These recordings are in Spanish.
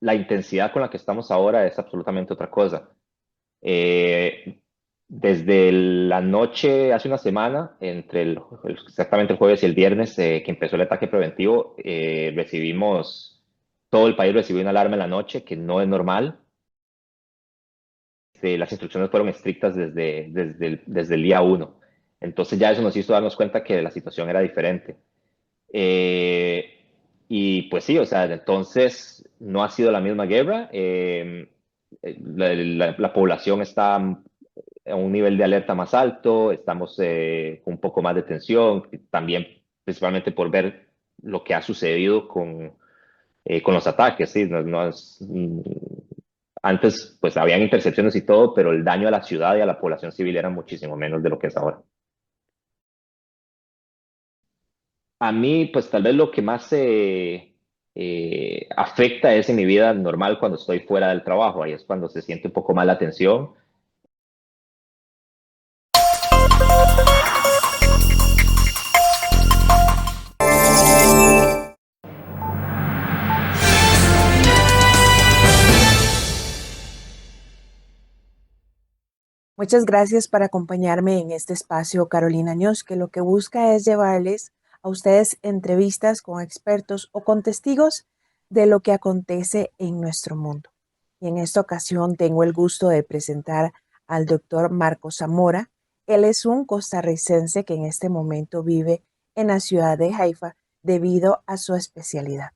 la intensidad con la que estamos ahora es absolutamente otra cosa. Eh, Desde la noche, hace una semana, exactamente el jueves y el viernes, que empezó el ataque preventivo, todo el país recibió una alarma en la noche, que no es normal. Las instrucciones fueron estrictas desde el día uno. Entonces ya eso nos hizo darnos cuenta que la situación era diferente. Eh, y pues sí, o sea, entonces no ha sido la misma guerra. La población está a un nivel de alerta más alto, estamos con un poco más de tensión, también principalmente por ver lo que ha sucedido con los ataques. ¿Sí? Antes, pues habían intercepciones y todo, pero el daño a la ciudad y a la población civil era muchísimo menos de lo que es ahora. A mí, pues tal vez lo que más afecta es en mi vida normal cuando estoy fuera del trabajo. Ahí es cuando se siente un poco más la tensión. Muchas gracias por acompañarme en este espacio, Carolina News, que lo que busca es llevarles a ustedes entrevistas con expertos o con testigos de lo que acontece en nuestro mundo. Y en esta ocasión tengo el gusto de presentar al doctor Marco Zamora. Él es un costarricense que en este momento vive en la ciudad de Haifa debido a su especialidad.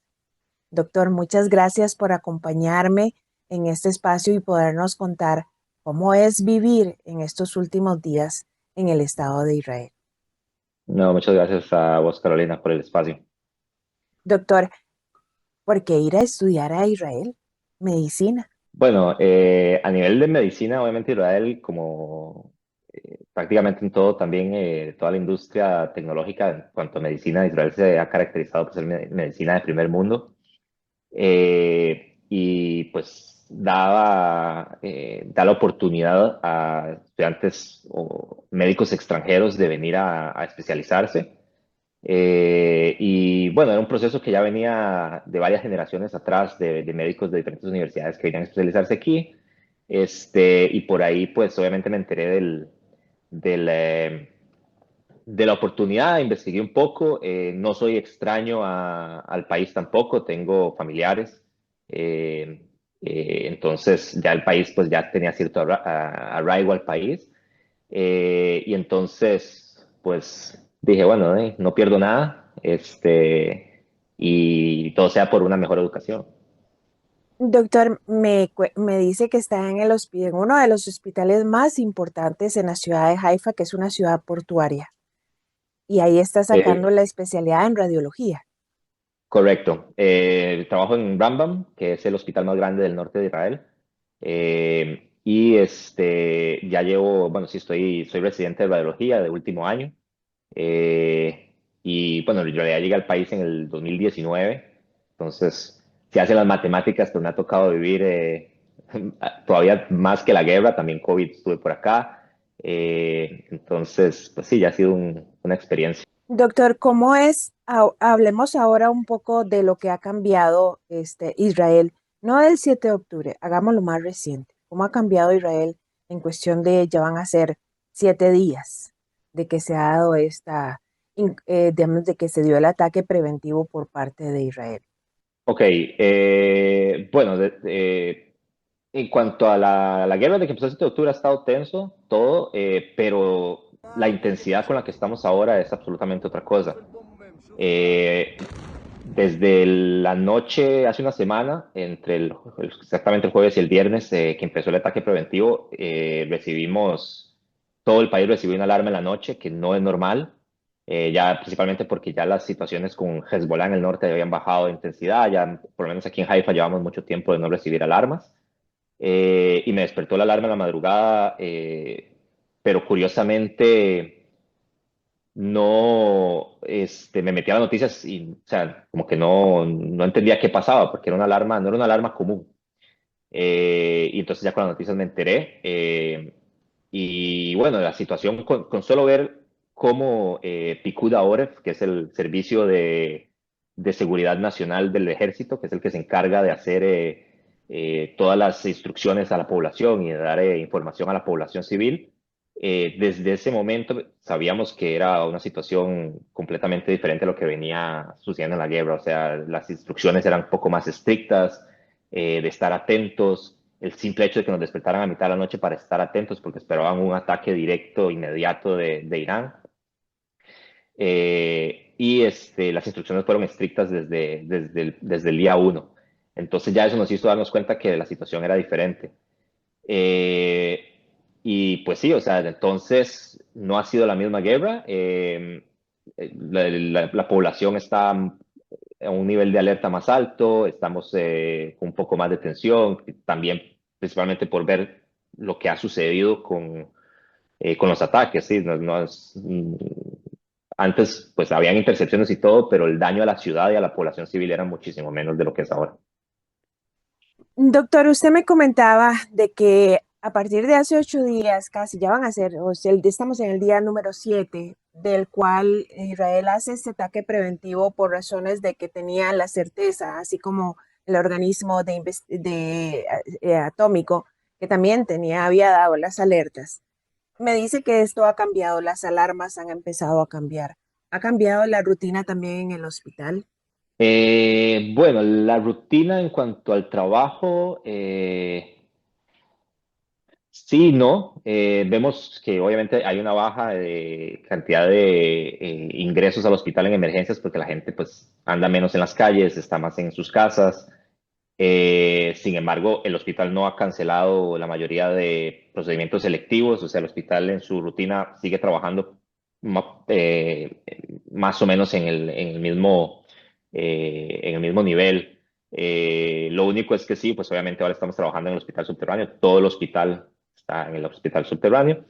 Doctor, muchas gracias por acompañarme en este espacio y podernos contar cómo es vivir en estos últimos días en el Estado de Israel. No, muchas gracias a vos, Carolina, por el espacio. Doctor, ¿por qué ir a estudiar a Israel? Medicina. Bueno, a nivel de medicina, obviamente Israel, como prácticamente en todo, también toda la industria tecnológica en cuanto a medicina, Israel se ha caracterizado por ser medicina de primer mundo. Y pues da la oportunidad a estudiantes o médicos extranjeros de venir a especializarse. Y bueno, era un proceso que ya venía de varias generaciones atrás de médicos de diferentes universidades que venían a especializarse aquí. Y por ahí, pues obviamente me enteré del, de la oportunidad, investigué un poco. No soy extraño al país tampoco, tengo familiares. eh, entonces ya el país, pues ya tenía cierto arraigo al país. Y entonces, pues dije, bueno, no pierdo nada, y todo sea por una mejor educación. Doctor, me dice que está en en uno de los hospitales más importantes en la ciudad de Haifa, que es una ciudad portuaria, y ahí está sacando Eh, la especialidad en radiología. Correcto. Trabajo en Rambam, que es el hospital más grande del norte de Israel. Y ya llevo, bueno, sí, soy residente de radiología de último año. Y bueno, en realidad llegué al país en el 2019. Entonces, se hacen las matemáticas, pero me ha tocado vivir todavía más que la guerra. También COVID estuve por acá. Entonces, pues sí, ya ha sido una experiencia. Doctor, ¿cómo es? Hablemos ahora un poco de lo que ha cambiado Israel, no del 7 de octubre, hagámoslo más reciente. ¿Cómo ha cambiado Israel en cuestión de, ya van a ser 7 días de que se ha dado digamos, de que se dio el ataque preventivo por parte de Israel? Ok, bueno, en cuanto a la guerra de que empezó el 7 de octubre ha estado tenso todo, pero la intensidad con la que estamos ahora es absolutamente otra cosa. Desde la noche, hace una semana, exactamente el jueves y el viernes, que empezó el ataque preventivo, todo el país recibió una alarma en la noche, que no es normal. Ya principalmente porque ya las situaciones con Hezbollah en el norte habían bajado de intensidad. Ya por lo menos aquí en Haifa llevamos mucho tiempo de no recibir alarmas. Y me despertó la alarma en la madrugada, pero curiosamente no, me metí a las noticias y, o sea, como que no entendía qué pasaba, porque no era una alarma común. Y entonces ya con las noticias me enteré. Y bueno, la situación con solo ver cómo Picud Oref, que es el servicio de seguridad nacional del ejército, que es el que se encarga de hacer todas las instrucciones a la población y de dar información a la población civil. Desde ese momento sabíamos que era una situación completamente diferente a lo que venía sucediendo en la guerra. O sea, las instrucciones eran un poco más estrictas, de estar atentos. El simple hecho de que nos despertaran a mitad de la noche para estar atentos porque esperaban un ataque directo, inmediato de Irán. Las instrucciones fueron estrictas desde el día uno. Entonces ya eso nos hizo darnos cuenta que la situación era diferente. Eh, y pues sí, o sea, entonces no ha sido la misma guerra. La población está a un nivel de alerta más alto, estamos con un poco más de tensión, también principalmente por ver lo que ha sucedido con los ataques, ¿sí? Antes, pues, habían intercepciones y todo, pero el daño a la ciudad y a la población civil era muchísimo menos de lo que es ahora. Doctor, usted me comentaba de que a partir de hace 8 días, casi ya van a ser, o sea, estamos en el día número 7, del cual Israel hace este ataque preventivo por razones de que tenía la certeza, así como el organismo atómico, que también había dado las alertas. Me dice que esto ha cambiado, las alarmas han empezado a cambiar. ¿Ha cambiado la rutina también en el hospital? Bueno, la rutina en cuanto al trabajo, sí, no. Vemos que obviamente hay una baja de cantidad de ingresos al hospital en emergencias porque la gente pues anda menos en las calles, está más en sus casas. Sin embargo, el hospital no ha cancelado la mayoría de procedimientos selectivos, o sea, el hospital en su rutina sigue trabajando más o menos en el mismo nivel. Lo único es que sí, pues obviamente ahora estamos trabajando en el hospital subterráneo, todo el hospital está en el hospital subterráneo.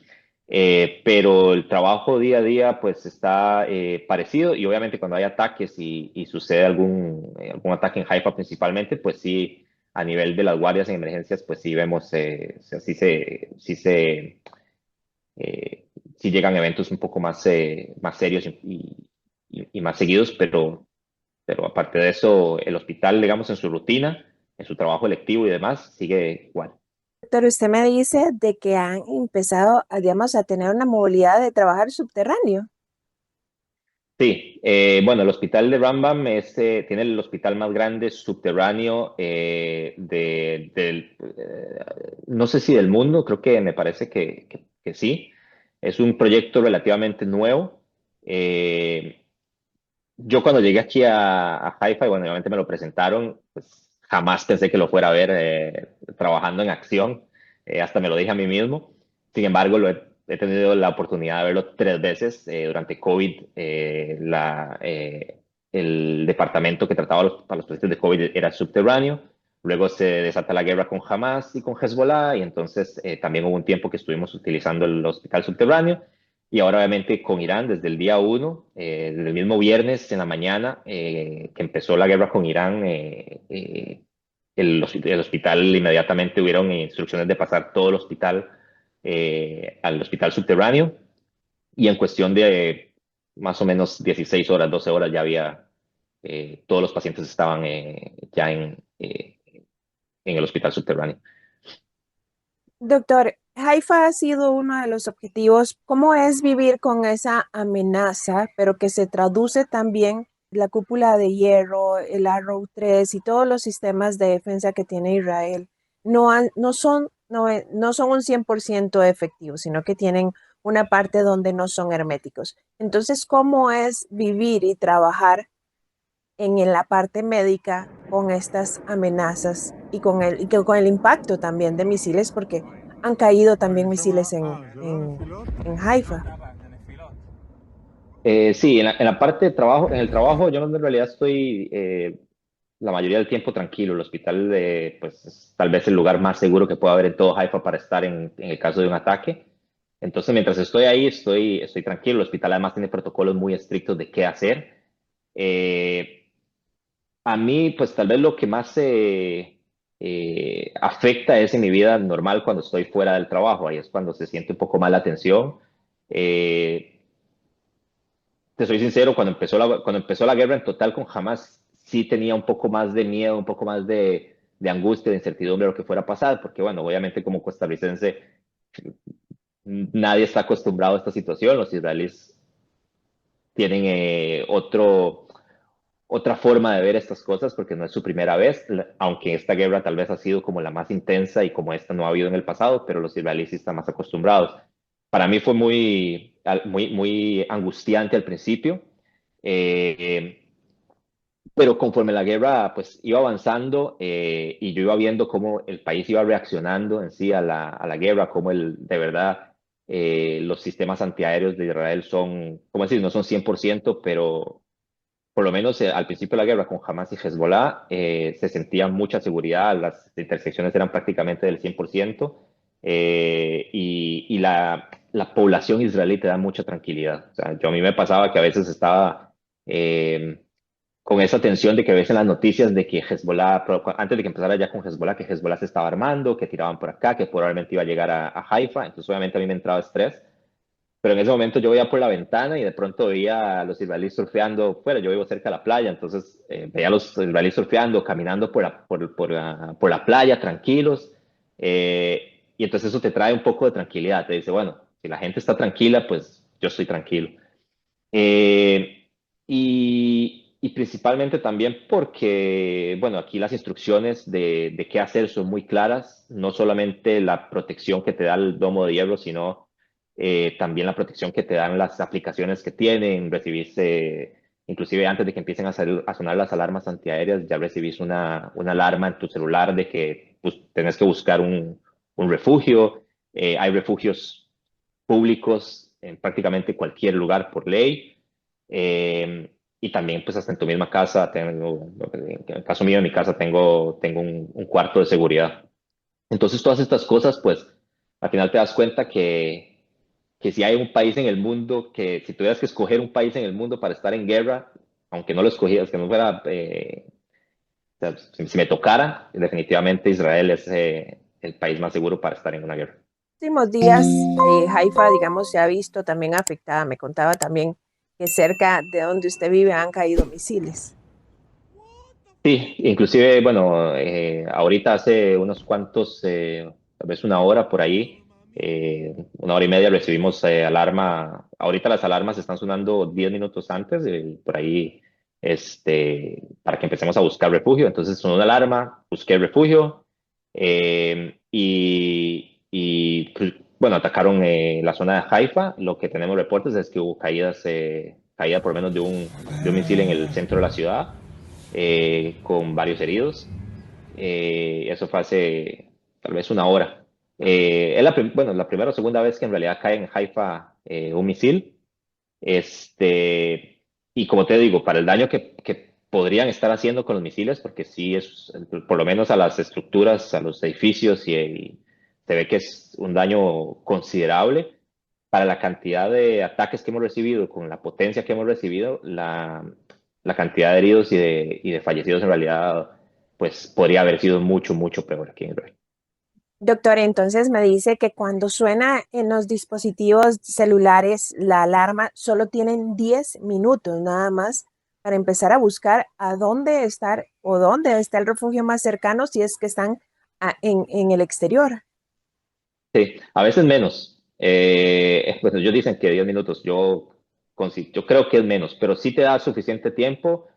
Pero el trabajo día a día pues está parecido y obviamente cuando hay ataques y sucede algún ataque en Haifa principalmente, pues sí, a nivel de las guardias en emergencias, pues sí vemos, o sea, eh, sí llegan eventos un poco más serios y más seguidos, pero aparte de eso, el hospital, digamos, en su rutina, en su trabajo electivo y demás, sigue igual. Pero usted me dice de que han empezado, digamos, a tener una movilidad de trabajar subterráneo. Sí, bueno, el hospital de Rambam tiene el hospital más grande subterráneo no sé si del mundo, creo que me parece que sí. Es un proyecto relativamente nuevo. Eh, yo cuando llegué aquí a Haifa, y bueno, obviamente me lo presentaron, pues jamás pensé que lo fuera a ver trabajando en acción, hasta me lo dije a mí mismo. Sin embargo, he tenido la oportunidad de verlo 3 veces. Durante COVID, el departamento que trataba a los pacientes de COVID era subterráneo. Luego se desata la guerra con Hamas y con Hezbollah, y entonces también hubo un tiempo que estuvimos utilizando el hospital subterráneo. Y ahora obviamente con Irán desde el día uno, desde el mismo viernes en la mañana que empezó la guerra con Irán, el hospital inmediatamente hubieron instrucciones de pasar todo el hospital al hospital subterráneo y en cuestión de más o menos 16 horas, 12 horas ya había, todos los pacientes estaban ya en el hospital subterráneo. Doctor, Haifa ha sido uno de los objetivos. ¿Cómo es vivir con esa amenaza, pero que se traduce también la cúpula de hierro, el Arrow 3 y todos los sistemas de defensa que tiene Israel? No son un 100% efectivos, sino que tienen una parte donde no son herméticos. Entonces, ¿cómo es vivir y trabajar en la parte médica con estas amenazas y con el impacto también de misiles, porque han caído también misiles en Haifa? Sí, en la parte de trabajo, en el trabajo yo en realidad estoy la mayoría del tiempo tranquilo. El hospital pues es tal vez el lugar más seguro que pueda haber en todo Haifa para estar en el caso de un ataque. Entonces, mientras estoy ahí, estoy tranquilo. El hospital además tiene protocolos muy estrictos de qué hacer. Eh, a mí, pues tal vez lo que más afecta es en mi vida normal cuando estoy fuera del trabajo. Ahí es cuando se siente un poco más la tensión. Eh, Te soy sincero, cuando empezó la guerra en total con Hamas, sí tenía un poco más de miedo, un poco más de angustia, de incertidumbre de lo que fuera a pasar, porque bueno, obviamente como costarricense nadie está acostumbrado a esta situación, los israelíes tienen otra forma de ver estas cosas porque no es su primera vez, aunque esta guerra tal vez ha sido como la más intensa y como esta no ha habido en el pasado, pero los israelíes sí están más acostumbrados. Para mí fue muy angustiante al principio, eh, pero conforme la guerra pues iba avanzando y yo iba viendo cómo el país iba reaccionando en sí a la guerra, cómo de verdad los sistemas antiaéreos de Israel son, como decir, no son 100%, pero por lo menos al principio de la guerra con Hamas y Hezbollah, se sentía mucha seguridad, las intersecciones eran prácticamente del 100%, y la población israelí te da mucha tranquilidad. O sea, a mí me pasaba que a veces estaba con esa tensión de que ves en las noticias de que Hezbollah, antes de que empezara ya con Hezbollah, que Hezbollah se estaba armando, que tiraban por acá, que probablemente iba a llegar a Haifa, entonces obviamente a mí me entraba estrés. Pero en ese momento yo veía por la ventana y de pronto veía a los israelíes surfeando fuera. Yo vivo cerca de la playa, entonces veía a los israelíes surfeando, caminando por la playa, tranquilos. Y entonces eso te trae un poco de tranquilidad. Te dice, bueno, si la gente está tranquila, pues yo estoy tranquilo. Eh, y principalmente también porque, bueno, aquí las instrucciones de qué hacer son muy claras, no solamente la protección que te da el domo de hierro, sino también la protección que te dan las aplicaciones que tienen, recibirse, inclusive antes de que empiecen a sonar las alarmas antiaéreas, ya recibís una alarma en tu celular de que pues, tenés que buscar un refugio. Hay refugios públicos en prácticamente cualquier lugar por ley. Y también, pues, hasta en tu misma casa, en el caso mío, en mi casa, tengo un cuarto de seguridad. Entonces, todas estas cosas, pues, al final te das cuenta que si hay un país en el mundo, que si tuvieras que escoger un país en el mundo para estar en guerra, aunque no lo escogieras, que no fuera, o sea, si me tocara, definitivamente Israel es el país más seguro para estar en una guerra. Últimos días, Haifa, digamos, se ha visto también afectada. Me contaba también que cerca de donde usted vive han caído misiles. Sí, inclusive, bueno, ahorita hace unos cuantos, tal vez una hora por ahí, una hora y media recibimos alarma. Ahorita las alarmas están sonando 10 minutos antes, por ahí, para que empecemos a buscar refugio. Entonces sonó una alarma, busqué refugio pues, bueno, atacaron la zona de Haifa. Lo que tenemos reportes es que hubo caída por lo menos de un misil en el centro de la ciudad, con varios heridos. Eso fue hace tal vez una hora. Es bueno, la primera o segunda vez que en realidad cae en Haifa un misil. Y como te digo, para el daño que podrían estar haciendo con los misiles, porque sí es, por lo menos a las estructuras, a los edificios, y se ve que es un daño considerable. Para la cantidad de ataques que hemos recibido, con la potencia que hemos recibido, la cantidad de heridos y de fallecidos en realidad, pues podría haber sido mucho, mucho peor aquí en Israel. Doctor, entonces me dice que cuando suena en los dispositivos celulares la alarma, solo tienen 10 minutos nada más para empezar a buscar a dónde estar o dónde está el refugio más cercano si es que están en el exterior. Sí, a veces menos. Pues ellos dicen que 10 minutos, yo creo que es menos, pero sí te da suficiente tiempo.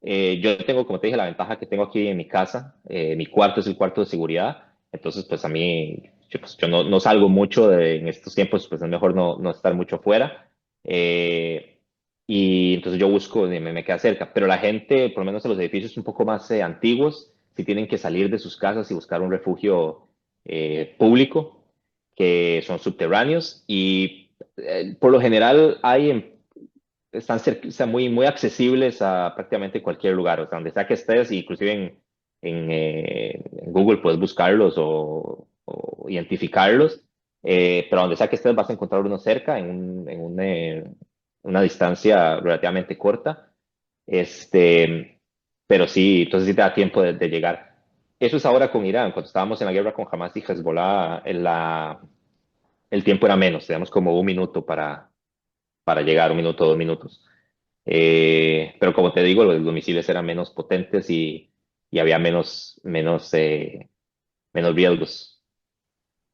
Yo tengo, como te dije, la ventaja que tengo aquí en mi casa. Mi cuarto es el cuarto de seguridad, entonces pues a mí, yo no salgo mucho en estos tiempos, pues es mejor no estar mucho afuera. Y entonces yo busco, me queda cerca, pero la gente, por lo menos en los edificios un poco más antiguos, sí tienen que salir de sus casas y buscar un refugio público, que son subterráneos, y por lo general están muy accesibles a prácticamente cualquier lugar, o sea, donde sea que estés, inclusive en Google puedes buscarlos o identificarlos, pero donde sea que estés vas a encontrar uno cerca una distancia relativamente corta. este, pero sí, entonces sí te da tiempo de llegar. Eso es ahora con Irán. Cuando estábamos en la guerra con Hamas y Hezbollah, el tiempo era menos, teníamos como un minuto para llegar, un minuto, 2 minutos. Pero como te digo, los misiles eran menos potentes, y había menos riesgos.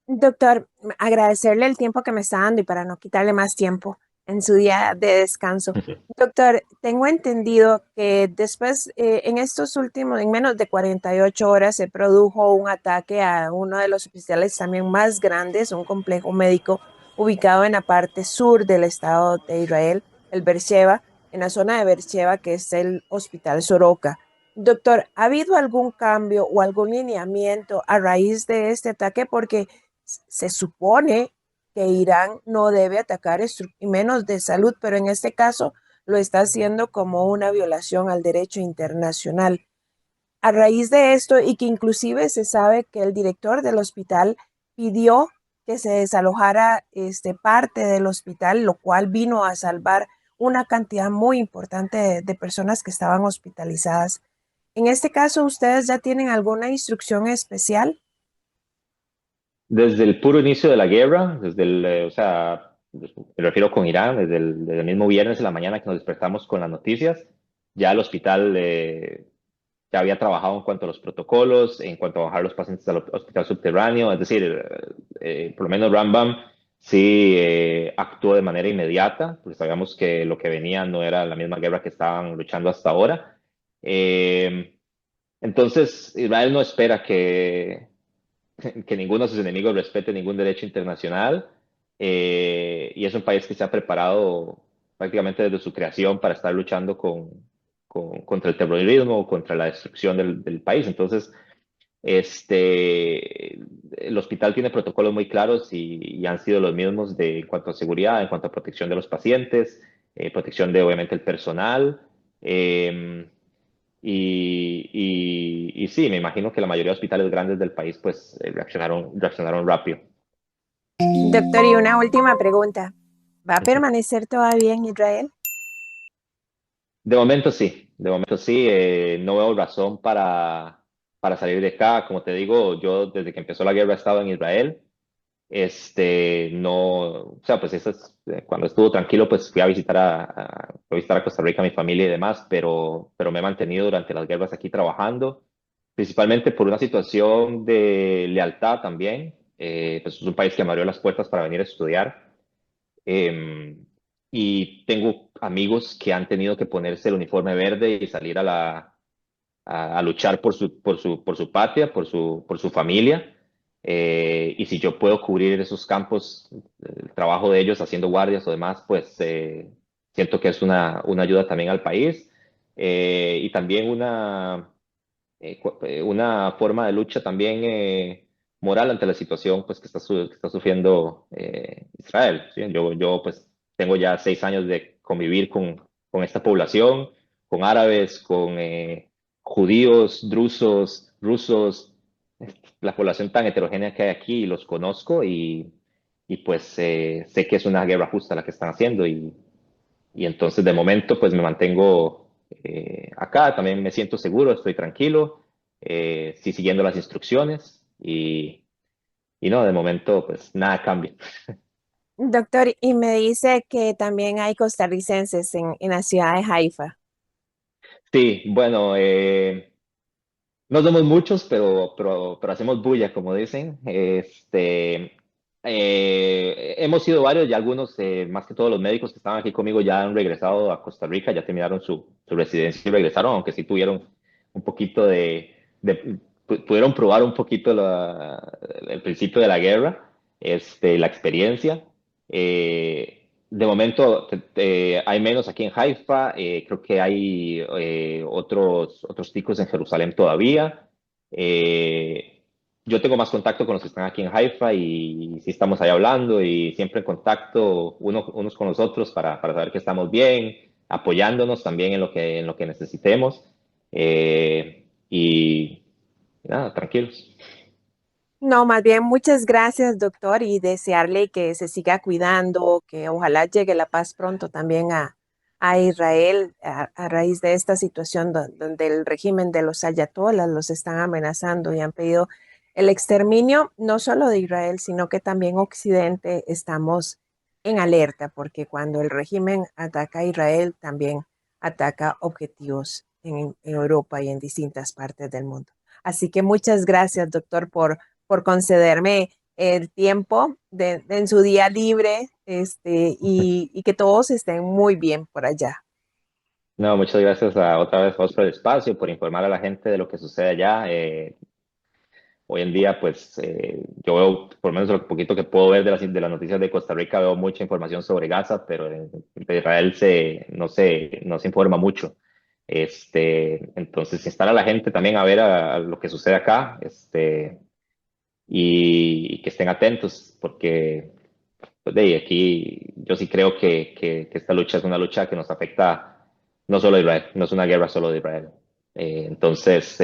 Doctor, agradecerle el tiempo que me está dando y para no quitarle más tiempo en su día de descanso. Doctor, tengo entendido que después, en estos últimos, en menos de 48 horas, se produjo un ataque a uno de los hospitales también más grandes, un complejo médico ubicado en la parte sur del estado de Israel, el Beersheba, en la zona de Beersheba, que es el Hospital Soroka. Doctor, ¿ha habido algún cambio o algún lineamiento a raíz de este ataque? Porque se supone que Irán no debe atacar y menos de salud, pero en este caso lo está haciendo como una violación al derecho internacional. A raíz de esto, y que inclusive se sabe que el director del hospital pidió que se desalojara parte del hospital, lo cual vino a salvar una cantidad muy importante de personas que estaban hospitalizadas. En este caso, ¿ustedes ya tienen alguna instrucción especial? Desde el puro inicio de la guerra, o sea, me refiero con Irán, desde el mismo viernes de la mañana que nos despertamos con las noticias, ya el hospital ya había trabajado en cuanto a los protocolos, en cuanto a bajar los pacientes al hospital subterráneo, es decir, por lo menos Rambam sí actuó de manera inmediata, porque sabíamos que lo que venía no era la misma guerra que estaban luchando hasta ahora. Entonces, Israel no espera que ninguno de sus enemigos respete ningún derecho internacional, y es un país que se ha preparado prácticamente desde su creación para estar luchando contra el terrorismo, contra la destrucción del país. Entonces, el hospital tiene protocolos muy claros y han sido los mismos en cuanto a seguridad, en cuanto a protección de los pacientes, protección de obviamente el personal. Eh, y sí, me imagino que la mayoría de hospitales grandes del país pues reaccionaron rápido. Doctor, y una última pregunta. ¿Va a permanecer todavía en Israel? De momento sí, no veo razón para salir de acá. Como te digo, yo desde que empezó la guerra he estado en Israel. No, o sea, pues cuando estuvo tranquilo, pues fui a visitar a Costa Rica, a mi familia y demás, pero me he mantenido durante las guerras aquí trabajando, principalmente por una situación de lealtad también. Pues es un país que me abrió las puertas para venir a estudiar. Eh, y tengo amigos que han tenido que ponerse el uniforme verde y salir a luchar por su patria, por su familia. Y si yo puedo cubrir esos campos, el trabajo de ellos haciendo guardias o demás, pues siento que es una ayuda también al país, y también una forma de lucha también moral ante la situación pues, que está sufriendo Israel. ¿Sí? Yo pues tengo ya 6 años de convivir con esta población, con árabes, con judíos, drusos, rusos, la población tan heterogénea que hay aquí, los conozco y pues sé que es una guerra justa la que están haciendo y entonces de momento pues me mantengo acá, también me siento seguro, estoy tranquilo, sí siguiendo las instrucciones y no, de momento pues nada cambia. Doctor, y me dice que también hay costarricenses en la ciudad de Haifa. Sí, bueno, no somos muchos, pero hacemos bulla, como dicen. Hemos sido varios y algunos, más que todos los médicos que estaban aquí conmigo, ya han regresado a Costa Rica, ya terminaron su residencia y regresaron, aunque sí tuvieron un poquito pudieron probar un poquito el principio de la guerra, la experiencia. De momento hay menos aquí en Haifa, creo que hay otros ticos en Jerusalén todavía. Eh, yo tengo más contacto con los que están aquí en Haifa y sí estamos ahí hablando y siempre en contacto unos con los otros para saber que estamos bien, apoyándonos también en lo que necesitemos. Y nada, tranquilos. No, más bien muchas gracias, doctor, y desearle que se siga cuidando, que ojalá llegue la paz pronto también a Israel a raíz de esta situación donde el régimen de los ayatolás los están amenazando y han pedido el exterminio no solo de Israel, sino que también Occidente estamos en alerta, porque cuando el régimen ataca a Israel, también ataca objetivos en Europa y en distintas partes del mundo. Así que muchas gracias, doctor, por concederme el tiempo en su día libre, y que todos estén muy bien por allá. No, muchas gracias otra vez a vos por el espacio, por informar a la gente de lo que sucede allá. Hoy en día, pues yo veo, por lo menos lo poquito que puedo ver de las noticias de Costa Rica, veo mucha información sobre Gaza, pero en Israel no se informa mucho. Entonces, instala a la gente también a ver a lo que sucede acá, y que estén atentos, porque pues, de ahí, aquí yo sí creo que esta lucha es una lucha que nos afecta no solo a Israel, no es una guerra solo de Israel. Entonces,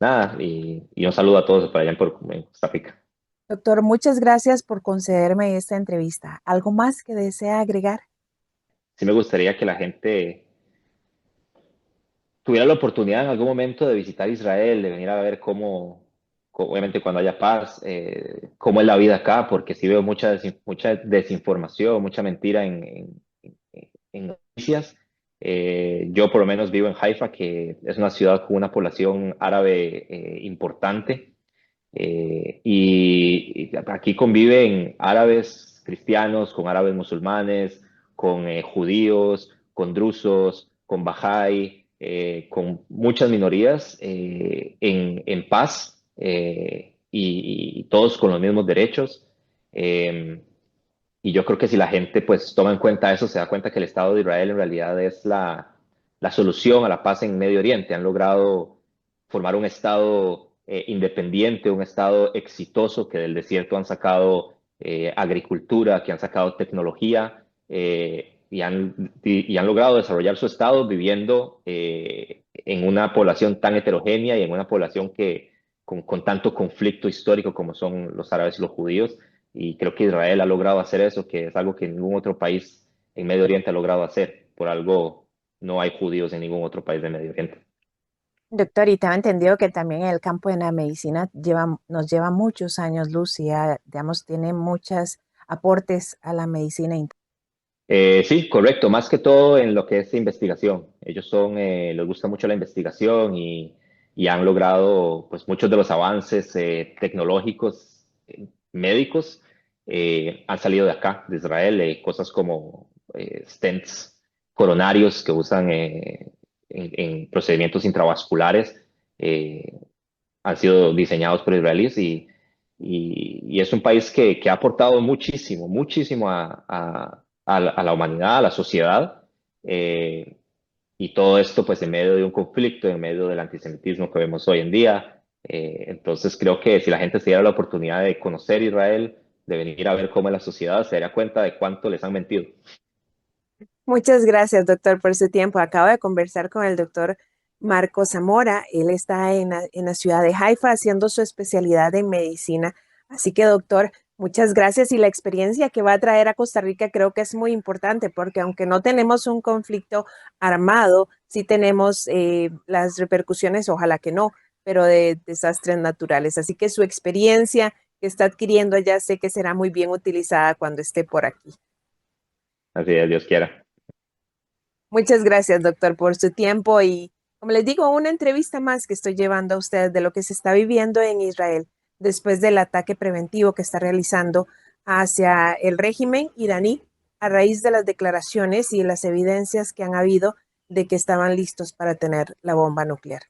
nada, y un saludo a todos por allá en Costa Rica. Doctor, muchas gracias por concederme esta entrevista. ¿Algo más que desea agregar? Sí me gustaría que la gente tuviera la oportunidad en algún momento de visitar Israel, de venir a ver obviamente cuando haya paz, cómo es la vida acá, porque sí veo mucha desinformación, mucha mentira en noticias. Yo por lo menos vivo en Haifa, que es una ciudad con una población árabe importante. Y aquí conviven árabes cristianos con árabes musulmanes, con judíos, con drusos, con bahá'í, con muchas minorías en paz, y todos con los mismos derechos. Eh, y yo creo que si la gente pues toma en cuenta eso, se da cuenta que el Estado de Israel en realidad es la solución a la paz en Medio Oriente. Han logrado formar un Estado independiente, un Estado exitoso, que del desierto han sacado agricultura, que han sacado tecnología, y han logrado desarrollar su Estado viviendo en una población tan heterogénea y en una población con tanto conflicto histórico como son los árabes y los judíos. Y creo que Israel ha logrado hacer eso, que es algo que ningún otro país en Medio Oriente ha logrado hacer. Por algo no hay judíos en ningún otro país de Medio Oriente. Doctor, y tengo entendido que también el campo de la medicina nos lleva muchos años luz y ya, digamos, tiene muchos aportes a la medicina. Sí, correcto, más que todo en lo que es investigación. Ellos les gusta mucho la investigación y han logrado pues muchos de los avances tecnológicos, médicos, han salido de acá, de Israel, cosas como stents coronarios que usan en procedimientos intravasculares, eh, han sido diseñados por israelíes, y es un país que ha aportado muchísimo, muchísimo a la humanidad, a la sociedad, eh, y todo esto pues en medio de un conflicto, en medio del antisemitismo que vemos hoy en día. Entonces creo que si la gente se diera la oportunidad de conocer Israel, de venir a ver cómo es la sociedad, se daría cuenta de cuánto les han mentido. Muchas gracias, doctor, por su tiempo. Acabo de conversar con el doctor Marco Zamora. Él está en la ciudad de Haifa haciendo su especialidad en medicina. Así que, doctor, muchas gracias. Y la experiencia que va a traer a Costa Rica creo que es muy importante porque aunque no tenemos un conflicto armado, sí tenemos las repercusiones, ojalá que no, pero de desastres naturales. Así que su experiencia que está adquiriendo allá sé que será muy bien utilizada cuando esté por aquí. Así es, Dios quiera. Muchas gracias, doctor, por su tiempo y, como les digo, una entrevista más que estoy llevando a ustedes de lo que se está viviendo en Israel después del ataque preventivo que está realizando hacia el régimen iraní a raíz de las declaraciones y las evidencias que han habido de que estaban listos para tener la bomba nuclear.